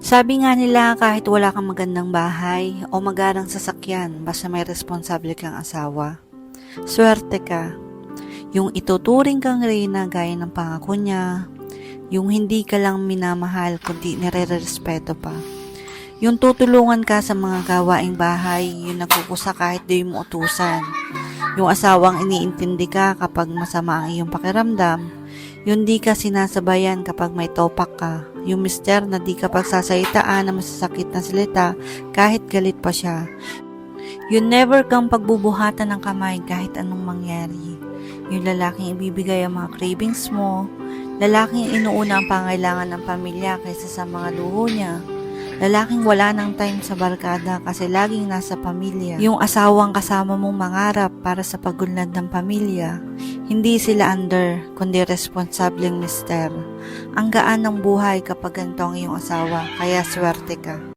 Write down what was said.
Sabi nga nila kahit wala kang magandang bahay o magarang sasakyan basta may responsable kang asawa, swerte ka. Yung ituturing kang reyna gaya ng pangako niya, yung hindi ka lang minamahal kundi nire-respeto pa. Yung tutulungan ka sa mga gawaing bahay, yung nagkukusa kahit di mo utusan. Yung asawang iniintindi ka kapag masama ang iyong pakiramdam. Yung di ka sinasabayan kapag may topak ka. Yung mister na di ka pagsasaitaan na masasakit na salita kahit galit pa siya. Yung never kang pagbubuhatan ng kamay kahit anong mangyari. Yung lalaking ibibigay ang mga cravings mo. Lalaking inuuna ang pangailangan ng pamilya kaysa sa mga luho niya. Lalaking wala ng time sa barkada kasi laging nasa pamilya. Yung asawang kasama mong mangarap para sa pagunlad ng pamilya. Hindi sila under, kundi responsableng mister. Ang gaan ng buhay kapag ganito ang iyong asawa, kaya swerte ka.